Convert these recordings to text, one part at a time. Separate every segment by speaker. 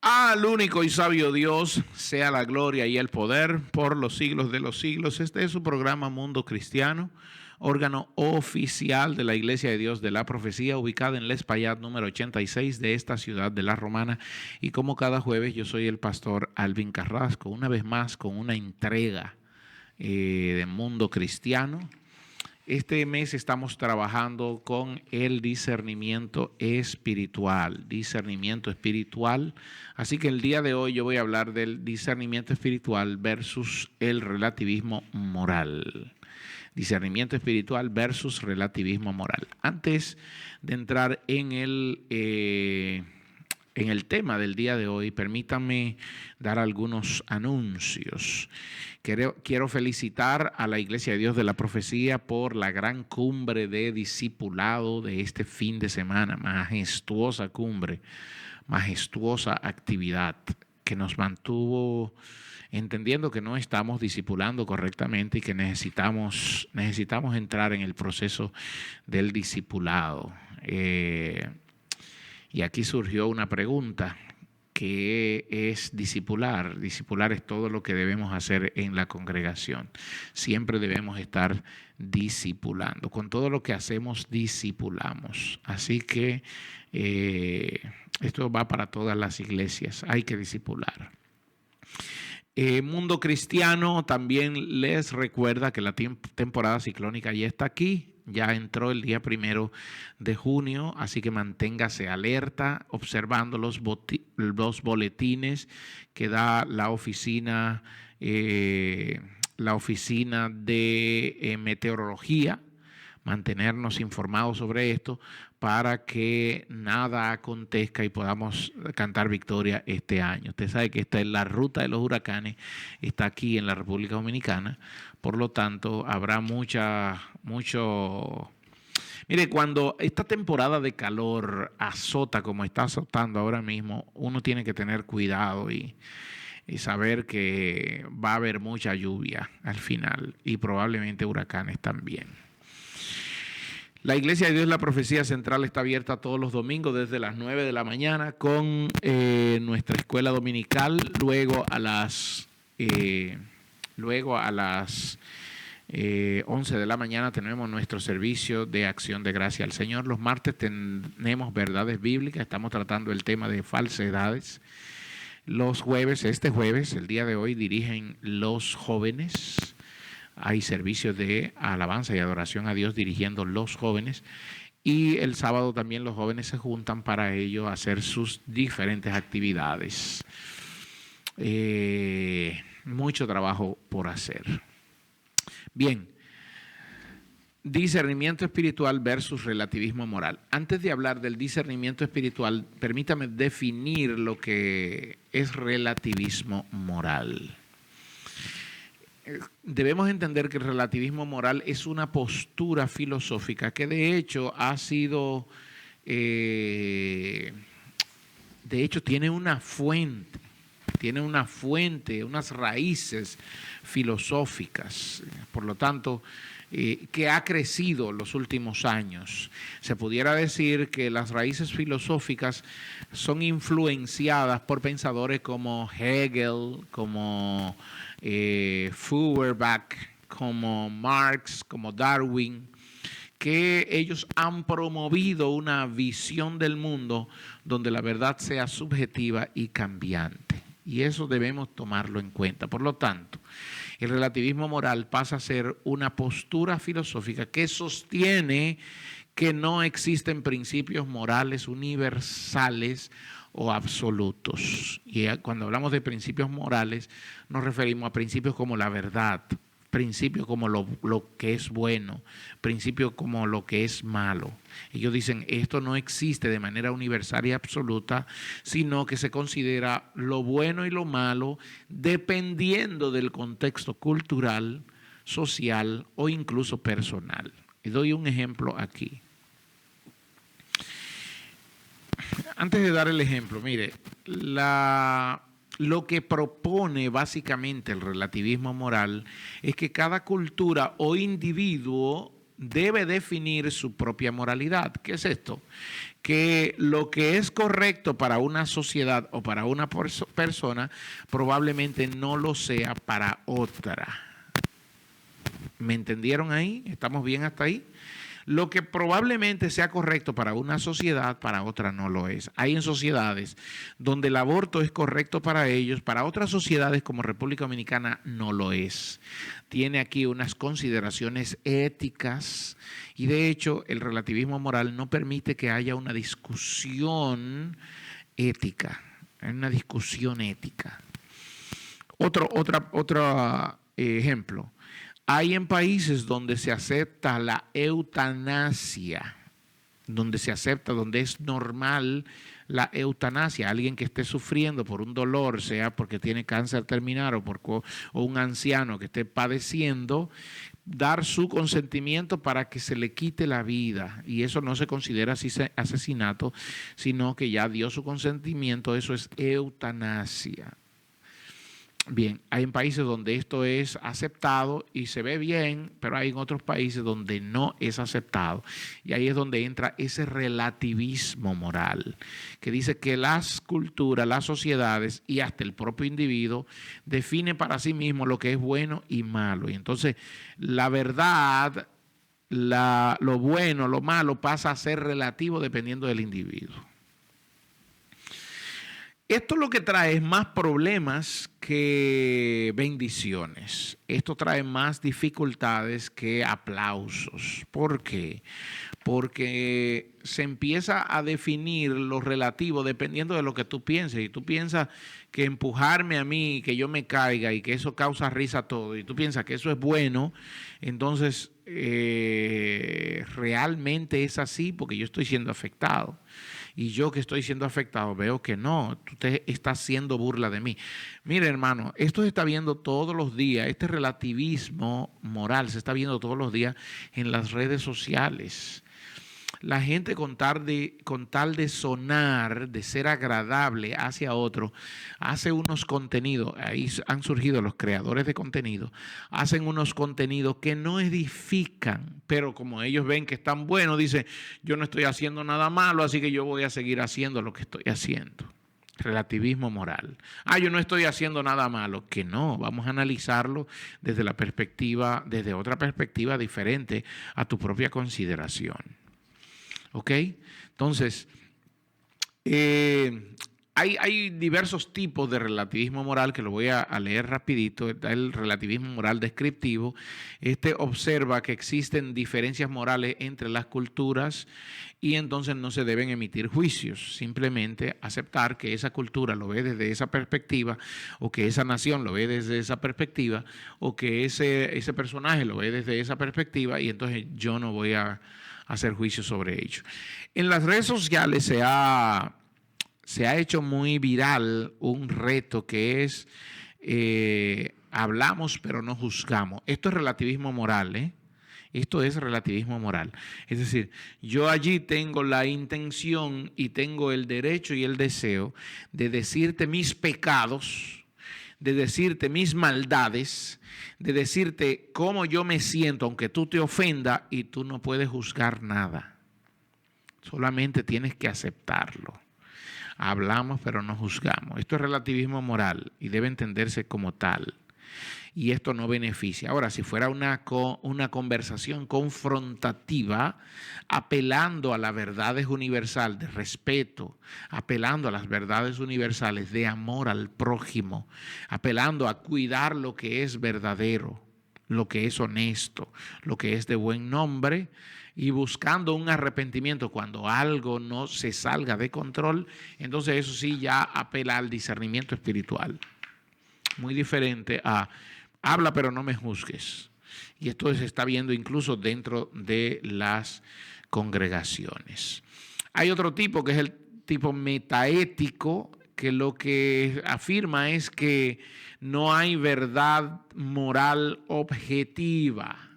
Speaker 1: Al único y sabio Dios sea la gloria y el poder por los siglos de los siglos. Este es su programa Mundo Cristiano, órgano oficial de la Iglesia de Dios de la Profecía, ubicada en Les Payat número 86 de esta ciudad de La Romana. Y como cada jueves, yo soy el pastor Alvin Carrasco, una vez más con una entrega de Mundo Cristiano. Este mes estamos trabajando con el discernimiento espiritual, Así que el día de hoy yo voy a hablar del discernimiento espiritual versus el relativismo moral. Discernimiento espiritual versus relativismo moral. Antes de entrar en el tema del día de hoy, permítanme dar algunos anuncios. Quiero felicitar a la Iglesia de Dios de la Profecía por la gran cumbre de discipulado de este fin de semana. Majestuosa cumbre, majestuosa actividad que nos mantuvo entendiendo que no estamos discipulando correctamente y que necesitamos entrar en el proceso del discipulado. Y aquí surgió una pregunta. ¿Qué es discipular? Discipular es todo lo que debemos hacer en la congregación. Siempre debemos estar discipulando. Con todo lo que hacemos, discipulamos. Así que esto va para todas las iglesias. Hay que discipular. Mundo Cristiano también les recuerda que la temporada ciclónica ya está aquí. Ya entró el día 1 de junio, así que manténgase alerta, observando los boletines que da la oficina de meteorología. Mantenernos informados sobre esto para que nada acontezca y podamos cantar victoria este año. Usted sabe que esta es la ruta de los huracanes, está aquí en la República Dominicana, por lo tanto habrá mucho. Mire, cuando esta temporada de calor azota como está azotando ahora mismo, uno tiene que tener cuidado y saber que va a haber mucha lluvia al final y probablemente huracanes también. La Iglesia de Dios la Profecía Central está abierta todos los domingos desde las 9 de la mañana con nuestra escuela dominical. Luego a las 11 de la mañana tenemos nuestro servicio de acción de gracia al Señor. Los martes tenemos verdades bíblicas. Estamos tratando el tema de falsedades. Los jueves, el día de hoy, dirigen los jóvenes. Hay servicios de alabanza y adoración a Dios dirigiendo los jóvenes. Y el sábado también los jóvenes se juntan para ello hacer sus diferentes actividades. Mucho trabajo por hacer. Bien, discernimiento espiritual versus relativismo moral. Antes de hablar del discernimiento espiritual, permítame definir lo que es relativismo moral. Debemos entender que el relativismo moral es una postura filosófica que de hecho tiene una fuente, unas raíces filosóficas, por lo tanto, que ha crecido los últimos años. Se pudiera decir que las raíces filosóficas son influenciadas por pensadores como Hegel, como Feuerbach, como Marx, como Darwin, que ellos han promovido una visión del mundo donde la verdad sea subjetiva y cambiante. Y eso debemos tomarlo en cuenta. Por lo tanto, el relativismo moral pasa a ser una postura filosófica que sostiene que no existen principios morales universales o absolutos. Y cuando hablamos de principios morales, nos referimos a principios como la verdad, principios como lo que es bueno, principios como lo que es malo. Ellos dicen, esto no existe de manera universal y absoluta, sino que se considera lo bueno y lo malo dependiendo del contexto cultural, social o incluso personal. Y doy un ejemplo aquí. Antes de dar el ejemplo, mire, lo que propone básicamente el relativismo moral es que cada cultura o individuo debe definir su propia moralidad. ¿Qué es esto? Que lo que es correcto para una sociedad o para una persona probablemente no lo sea para otra. ¿Me entendieron ahí? ¿Estamos bien hasta ahí? Lo que probablemente sea correcto para una sociedad, para otra no lo es. Hay en sociedades donde el aborto es correcto para ellos, para otras sociedades como República Dominicana no lo es. Tiene aquí unas consideraciones éticas y de hecho el relativismo moral no permite que haya una discusión ética. Otro ejemplo. Hay en países donde se acepta la eutanasia, donde es normal la eutanasia. Alguien que esté sufriendo por un dolor, sea porque tiene cáncer terminal o un anciano que esté padeciendo, dar su consentimiento para que se le quite la vida. Y eso no se considera asesinato, sino que ya dio su consentimiento, eso es eutanasia. Bien, hay en países donde esto es aceptado y se ve bien, pero hay en otros países donde no es aceptado. Y ahí es donde entra ese relativismo moral, que dice que las culturas, las sociedades y hasta el propio individuo define para sí mismo lo que es bueno y malo. Y entonces la verdad, lo bueno, lo malo pasa a ser relativo dependiendo del individuo. Esto lo que trae es más problemas que bendiciones. Esto trae más dificultades que aplausos. ¿Por qué? Porque se empieza a definir lo relativo dependiendo de lo que tú pienses. Y tú piensas que empujarme a mí, que yo me caiga y que eso causa risa a todo, y tú piensas que eso es bueno, entonces realmente es así porque yo estoy siendo afectado. Y yo que estoy siendo afectado veo que no, tú te estás haciendo burla de mí. Mire, hermano, esto se está viendo todos los días, este relativismo moral se está viendo todos los días en las redes sociales. La gente con tal de sonar, de ser agradable hacia otro, hace unos contenidos, ahí han surgido los creadores de contenido, hacen unos contenidos que no edifican, pero como ellos ven que están buenos, dicen, yo no estoy haciendo nada malo, así que yo voy a seguir haciendo lo que estoy haciendo. Relativismo moral. Yo no estoy haciendo nada malo. Que no, vamos a analizarlo desde otra perspectiva diferente a tu propia consideración. ¿Ok? Entonces, hay diversos tipos de relativismo moral que lo voy a leer rapidito. Está el relativismo moral descriptivo. Este observa que existen diferencias morales entre las culturas y entonces no se deben emitir juicios. Simplemente aceptar que esa cultura lo ve desde esa perspectiva o que esa nación lo ve desde esa perspectiva o que ese personaje lo ve desde esa perspectiva y entonces yo no voy a hacer juicio sobre ello. En las redes sociales se ha hecho muy viral un reto que es hablamos pero no juzgamos. Esto es relativismo moral, ¿eh? Esto es relativismo moral. Es decir, yo allí tengo la intención y tengo el derecho y el deseo de decirte mis pecados, de decirte mis maldades, de decirte cómo yo me siento, aunque tú te ofendas y tú no puedes juzgar nada. Solamente tienes que aceptarlo. Hablamos pero no juzgamos. Esto es relativismo moral y debe entenderse como tal. Y esto no beneficia. Ahora, si fuera una conversación confrontativa, apelando a las verdades universales de respeto, apelando a las verdades universales de amor al prójimo, apelando a cuidar lo que es verdadero, lo que es honesto, lo que es de buen nombre, y buscando un arrepentimiento cuando algo no se salga de control, entonces eso sí ya apela al discernimiento espiritual. Muy diferente a habla pero no me juzgues. Y esto se está viendo incluso dentro de las congregaciones. Hay otro tipo que es el tipo metaético, que lo que afirma es que no hay verdad moral objetiva.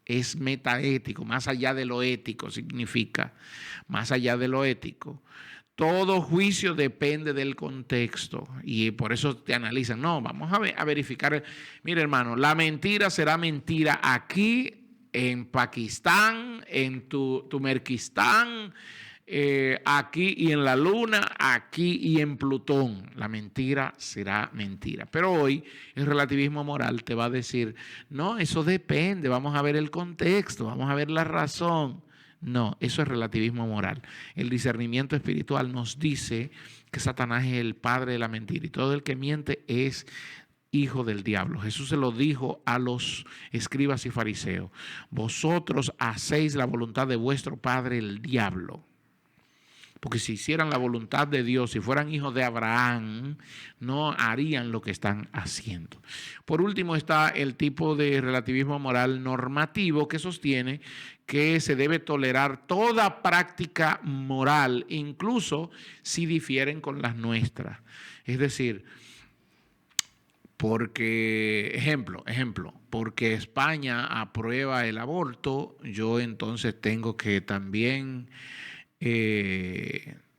Speaker 1: Es metaético, más allá de lo ético significa, más allá de lo ético. Todo juicio depende del contexto y por eso te analizan. No, vamos a verificar. Mira, hermano, la mentira será mentira aquí en Pakistán, en Turkmenistán, aquí y en la Luna, aquí y en Plutón. La mentira será mentira. Pero hoy el relativismo moral te va a decir, no, eso depende, vamos a ver el contexto, vamos a ver la razón. No, eso es relativismo moral. El discernimiento espiritual nos dice que Satanás es el padre de la mentira y todo el que miente es hijo del diablo. Jesús se lo dijo a los escribas y fariseos: vosotros hacéis la voluntad de vuestro padre el diablo. Porque si hicieran la voluntad de Dios, si fueran hijos de Abraham, no harían lo que están haciendo. Por último está el tipo de relativismo moral normativo que sostiene que se debe tolerar toda práctica moral, incluso si difieren con las nuestras. Es decir, porque España aprueba el aborto, yo entonces tengo que también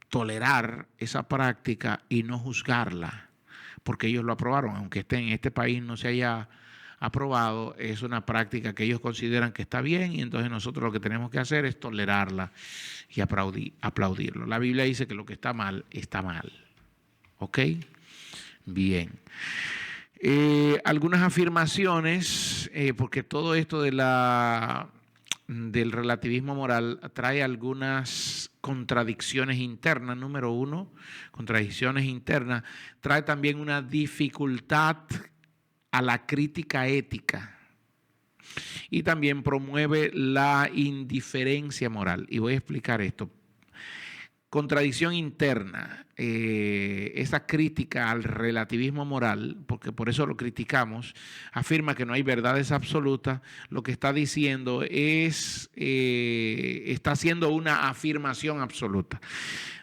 Speaker 1: tolerar esa práctica y no juzgarla, porque ellos lo aprobaron, aunque en este país no se haya aprobado, es una práctica que ellos consideran que está bien y entonces nosotros lo que tenemos que hacer es tolerarla y aplaudirlo. La Biblia dice que lo que está mal, está mal. ¿Ok? Bien. Algunas afirmaciones, porque todo esto del relativismo moral trae algunas contradicciones internas. Número uno, contradicciones internas. Trae también una dificultad a la crítica ética y también promueve la indiferencia moral. Y voy a explicar esto. Contradicción interna, esa crítica al relativismo moral, porque por eso lo criticamos, afirma que no hay verdades absolutas. Lo que está diciendo es, está haciendo una afirmación absoluta.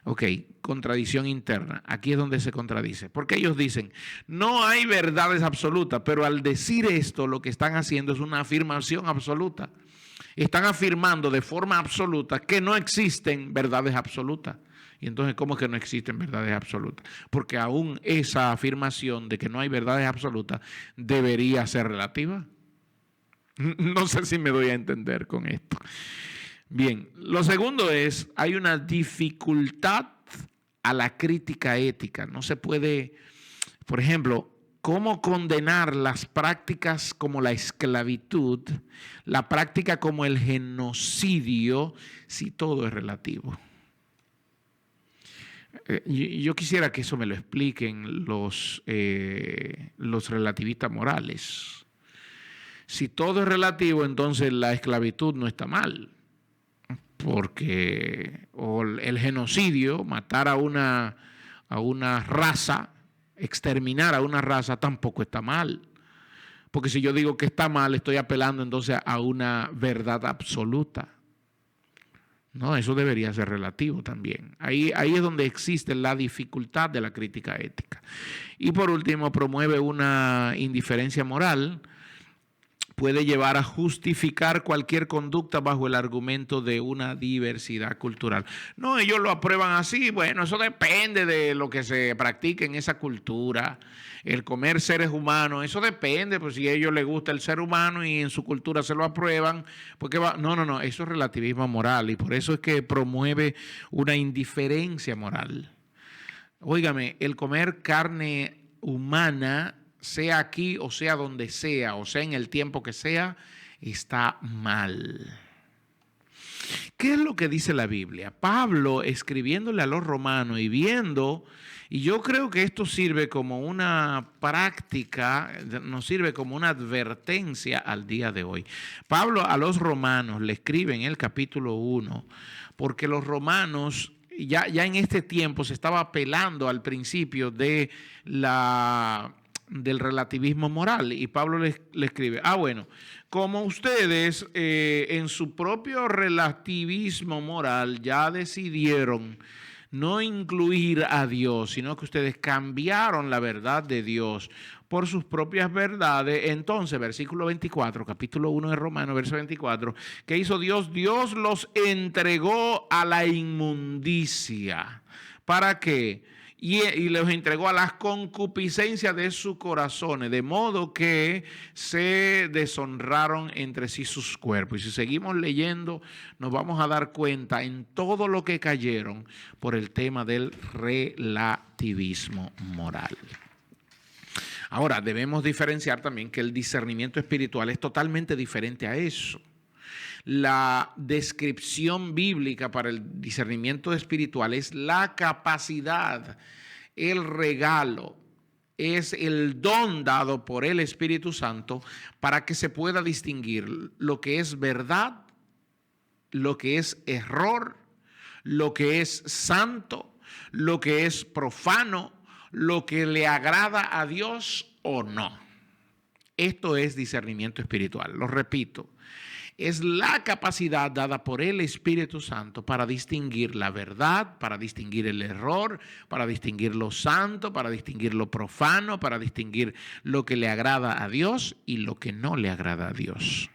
Speaker 1: Ok, contradicción interna, aquí es donde se contradice, porque ellos dicen, no hay verdades absolutas, pero al decir esto lo que están haciendo es una afirmación absoluta. Están afirmando de forma absoluta que no existen verdades absolutas. Y entonces, ¿cómo es que no existen verdades absolutas? Porque aún esa afirmación de que no hay verdades absolutas debería ser relativa. No sé si me doy a entender con esto. Bien, lo segundo es, hay una dificultad a la crítica ética. No se puede, por ejemplo, ¿cómo condenar las prácticas como la esclavitud, la práctica como el genocidio, si todo es relativo? Yo quisiera que eso me lo expliquen los relativistas morales. Si todo es relativo, entonces la esclavitud no está mal, porque o el genocidio, matar a una raza, exterminar a una raza, tampoco está mal. Porque si yo digo que está mal, estoy apelando entonces a una verdad absoluta. No, eso debería ser relativo también. Ahí es donde existe la dificultad de la crítica ética. Y por último, promueve una indiferencia moral. Puede llevar a justificar cualquier conducta bajo el argumento de una diversidad cultural. No, ellos lo aprueban así. Bueno, eso depende de lo que se practique en esa cultura. El comer seres humanos, eso depende, pues si a ellos les gusta el ser humano y en su cultura se lo aprueban, porque no, eso es relativismo moral y por eso es que promueve una indiferencia moral. Óigame, el comer carne humana, sea aquí o sea donde sea, o sea en el tiempo que sea, está mal. ¿Qué es lo que dice la Biblia? Pablo, escribiéndole a los romanos y viendo, y yo creo que esto sirve como una práctica, nos sirve como una advertencia al día de hoy. Pablo a los romanos le escribe en el capítulo 1, porque los romanos ya en este tiempo se estaba apelando al principio del relativismo moral, y Pablo le escribe, bueno, como ustedes en su propio relativismo moral ya decidieron no incluir a Dios, sino que ustedes cambiaron la verdad de Dios por sus propias verdades, entonces, versículo 24, capítulo 1 de Romanos, verso 24, ¿qué hizo Dios? Dios los entregó a la inmundicia. ¿Para qué? y los entregó a las concupiscencias de sus corazones, de modo que se deshonraron entre sí sus cuerpos. Y si seguimos leyendo, nos vamos a dar cuenta en todo lo que cayeron por el tema del relativismo moral. Ahora, debemos diferenciar también que el discernimiento espiritual es totalmente diferente a eso. La descripción bíblica para el discernimiento espiritual es la capacidad, el regalo, es el don dado por el Espíritu Santo para que se pueda distinguir lo que es verdad, lo que es error, lo que es santo, lo que es profano, lo que le agrada a Dios o no. Esto es discernimiento espiritual. Lo repito. Es la capacidad dada por el Espíritu Santo para distinguir la verdad, para distinguir el error, para distinguir lo santo, para distinguir lo profano, para distinguir lo que le agrada a Dios y lo que no le agrada a Dios.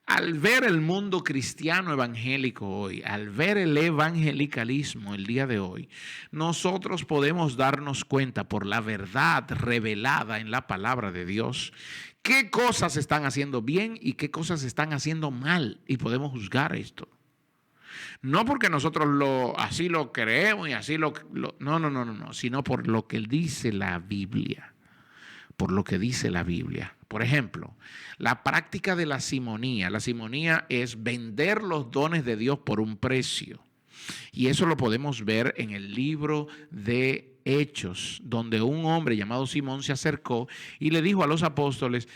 Speaker 1: Al ver el mundo cristiano evangélico hoy, al ver el evangelicalismo el día de hoy, nosotros podemos darnos cuenta por la verdad revelada en la palabra de Dios qué cosas están haciendo bien y qué cosas están haciendo mal, y podemos juzgar esto. No porque nosotros así lo creemos y así no, sino por lo que dice la Biblia. Por lo que dice la Biblia. Por ejemplo, la práctica de la simonía. La simonía es vender los dones de Dios por un precio. Y eso lo podemos ver en el libro de Hechos, donde un hombre llamado Simón se acercó y le dijo a los apóstoles: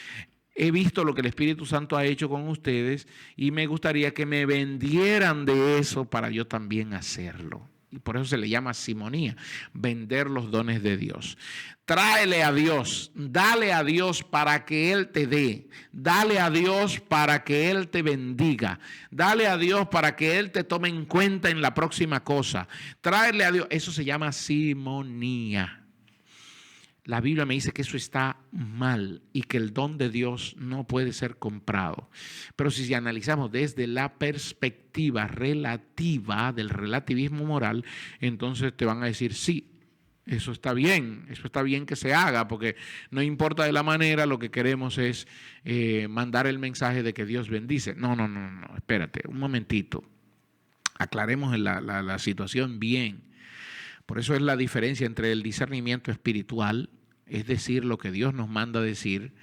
Speaker 1: he visto lo que el Espíritu Santo ha hecho con ustedes y me gustaría que me vendieran de eso para yo también hacerlo. Y por eso se le llama simonía, vender los dones de Dios. Tráele a Dios, dale a Dios para que Él te dé, dale a Dios para que Él te bendiga, dale a Dios para que Él te tome en cuenta en la próxima cosa. Tráele a Dios, eso se llama simonía. La Biblia me dice que eso está mal y que el don de Dios no puede ser comprado. Pero si analizamos desde la perspectiva relativa del relativismo moral, entonces te van a decir sí, eso está bien que se haga, porque no importa de la manera, lo que queremos es mandar el mensaje de que Dios bendice. No, espérate, un momentito. Aclaremos la situación bien. Por eso es la diferencia entre el discernimiento espiritual, es decir, lo que Dios nos manda decir,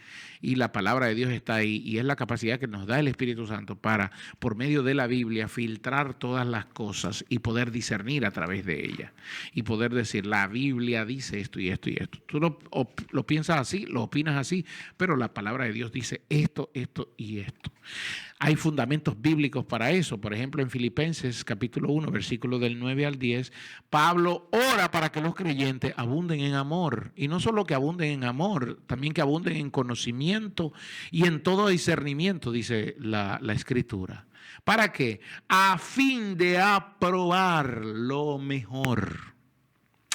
Speaker 1: y la palabra de Dios está ahí, y es la capacidad que nos da el Espíritu Santo para, por medio de la Biblia, filtrar todas las cosas y poder discernir a través de ella, y poder decir, la Biblia dice esto y esto y esto. Tú lo piensas así, lo opinas así, pero la palabra de Dios dice esto, esto y esto. Hay fundamentos bíblicos para eso. Por ejemplo, en Filipenses capítulo 1, versículo del 9 al 10, Pablo ora para que los creyentes abunden en amor. Y no solo que abunden en amor, también que abunden en conocimiento y en todo discernimiento, dice la Escritura. ¿Para qué? A fin de aprobar lo mejor.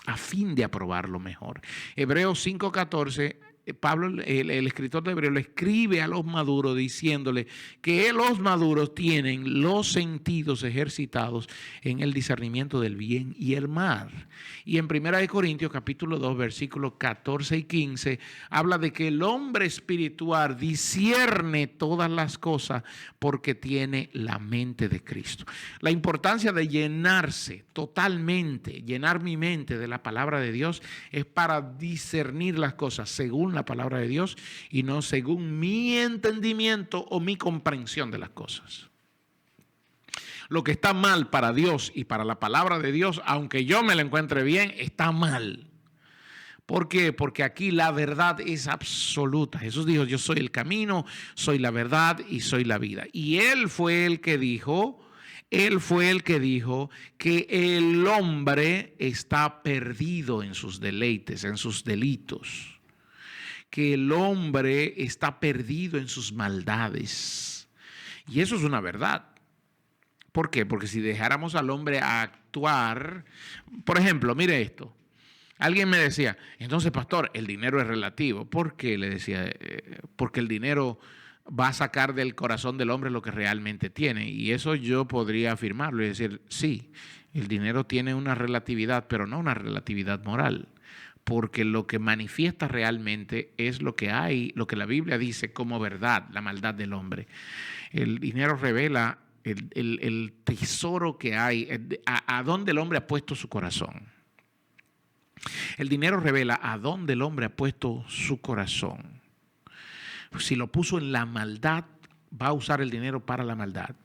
Speaker 1: A fin de aprobar lo mejor. Hebreos 5:14. Pablo, el escritor de Hebreos, le escribe a los maduros diciéndole que los maduros tienen los sentidos ejercitados en el discernimiento del bien y el mal. Y en 1 Corintios capítulo 2 versículos 14 y 15 habla de que el hombre espiritual discierne todas las cosas porque tiene la mente de Cristo. La importancia de llenarse totalmente, llenar mi mente de la palabra de Dios, es para discernir las cosas según la palabra de Dios y no según mi entendimiento o mi comprensión de las cosas. Lo que está mal para Dios y para la palabra de Dios, aunque yo me la encuentre bien, está mal. ¿Por qué? Porque aquí la verdad es absoluta. Jesús dijo: yo soy el camino, soy la verdad y soy la vida. Y Él fue el que dijo que el hombre está perdido en sus deleites, en sus delitos. Que el hombre está perdido en sus maldades. Y eso es una verdad. ¿Por qué? Porque si dejáramos al hombre actuar, por ejemplo, mire esto. Alguien me decía: entonces, pastor, el dinero es relativo. ¿Por qué? Le decía, porque el dinero va a sacar del corazón del hombre lo que realmente tiene. Y eso yo podría afirmarlo y decir, sí, el dinero tiene una relatividad, pero no una relatividad moral, porque lo que manifiesta realmente es lo que hay, lo que la Biblia dice como verdad, la maldad del hombre. El dinero revela el tesoro que hay, a dónde el hombre ha puesto su corazón. El dinero revela a dónde el hombre ha puesto su corazón. Si lo puso en la maldad, va a usar el dinero para la maldad.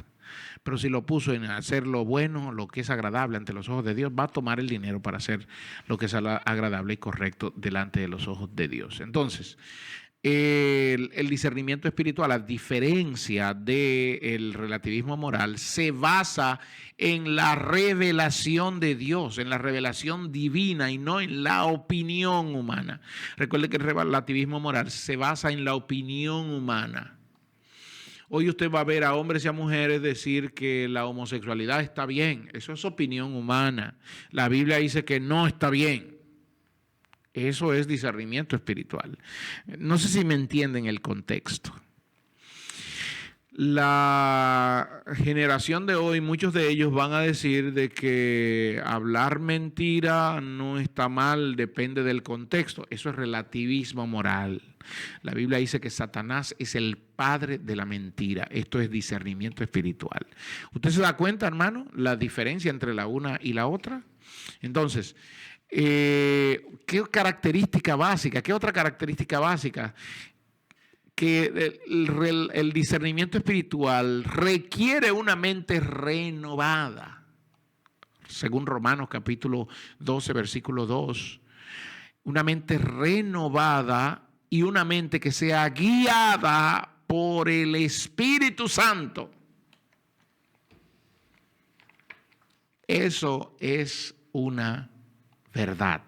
Speaker 1: Pero si lo puso en hacer lo bueno, lo que es agradable ante los ojos de Dios, va a tomar el dinero para hacer lo que es agradable y correcto delante de los ojos de Dios. Entonces, el discernimiento espiritual, a diferencia del relativismo moral, se basa en la revelación de Dios, en la revelación divina y no en la opinión humana. Recuerde que el relativismo moral se basa en la opinión humana. Hoy usted va a ver a hombres y a mujeres decir que la homosexualidad está bien. Eso es opinión humana. La Biblia dice que no está bien. Eso es discernimiento espiritual. No sé si me entienden el contexto. La generación de hoy, muchos de ellos van a decir de que hablar mentira no está mal, depende del contexto. Eso es relativismo moral. La Biblia dice que Satanás es el padre de la mentira. Esto es discernimiento espiritual. ¿Usted se da cuenta, hermano, la diferencia entre la una y la otra? Entonces, ¿qué característica básica? ¿Qué otra característica básica? Que el discernimiento espiritual requiere una mente renovada. Según Romanos capítulo 12, versículo 2. Una mente renovada y una mente que sea guiada por el Espíritu Santo. Eso es una verdad.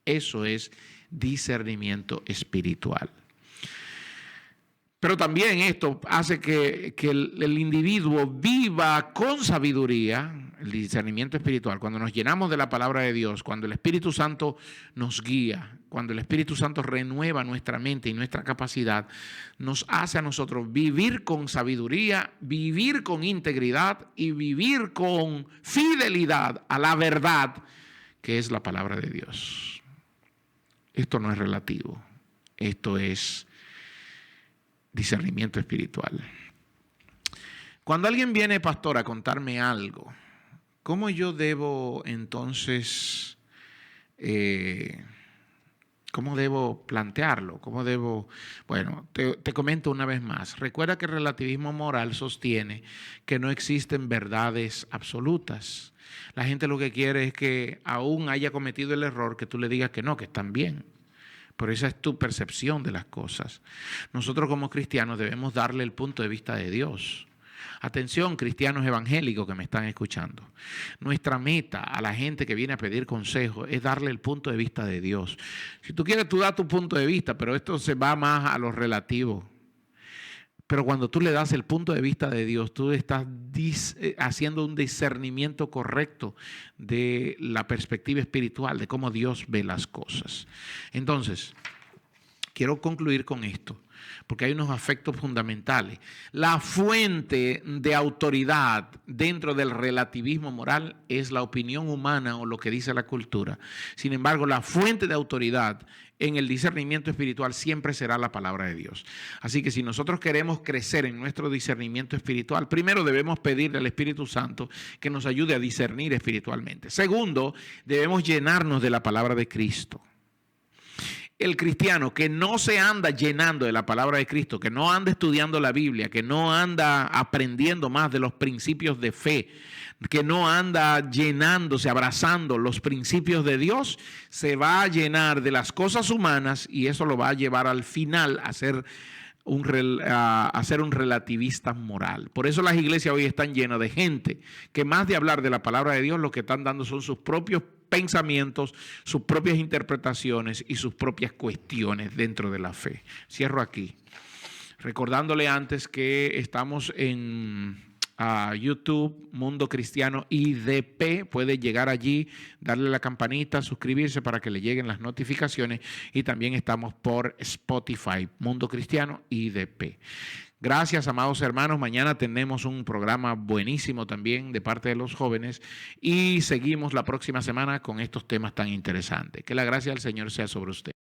Speaker 1: Eso es discernimiento espiritual. Pero también esto hace que el individuo viva con sabiduría, el discernimiento espiritual. Cuando nos llenamos de la palabra de Dios, cuando el Espíritu Santo nos guía, cuando el Espíritu Santo renueva nuestra mente y nuestra capacidad, nos hace a nosotros vivir con sabiduría, vivir con integridad y vivir con fidelidad a la verdad que es la palabra de Dios. Esto no es relativo, esto es discernimiento espiritual. Cuando alguien viene, pastor, a contarme algo, ¿cómo yo debo entonces, cómo debo plantearlo? ¿Cómo debo? Bueno, te comento una vez más. Recuerda que el relativismo moral sostiene que no existen verdades absolutas. La gente lo que quiere es que aún haya cometido el error, que tú le digas que no, que están bien. Pero esa es tu percepción de las cosas. Nosotros como cristianos debemos darle el punto de vista de Dios. Atención, cristianos evangélicos que me están escuchando. Nuestra meta a la gente que viene a pedir consejo es darle el punto de vista de Dios. Si tú quieres, tú da tu punto de vista, pero esto se va más a lo relativo. Pero cuando tú le das el punto de vista de Dios, tú estás haciendo un discernimiento correcto de la perspectiva espiritual, de cómo Dios ve las cosas. Entonces, quiero concluir con esto, porque hay unos aspectos fundamentales. La fuente de autoridad dentro del relativismo moral es la opinión humana o lo que dice la cultura. Sin embargo, la fuente de autoridad en el discernimiento espiritual siempre será la palabra de Dios. Así que si nosotros queremos crecer en nuestro discernimiento espiritual, primero debemos pedirle al Espíritu Santo que nos ayude a discernir espiritualmente. Segundo, debemos llenarnos de la palabra de Cristo. El cristiano que no se anda llenando de la palabra de Cristo, que no anda estudiando la Biblia, que no anda aprendiendo más de los principios de fe, que no anda llenándose, abrazando los principios de Dios, se va a llenar de las cosas humanas y eso lo va a llevar al final a ser un relativista moral. Por eso las iglesias hoy están llenas de gente que más de hablar de la palabra de Dios, lo que están dando son sus propios pensamientos, sus propias interpretaciones y sus propias cuestiones dentro de la fe. Cierro aquí, recordándole antes que estamos en YouTube, Mundo Cristiano IDP. Puede llegar allí, darle la campanita, suscribirse para que le lleguen las notificaciones, y también estamos por Spotify, Mundo Cristiano IDP. Gracias, amados hermanos. Mañana tenemos un programa buenísimo también de parte de los jóvenes y seguimos la próxima semana con estos temas tan interesantes. Que la gracia del Señor sea sobre usted.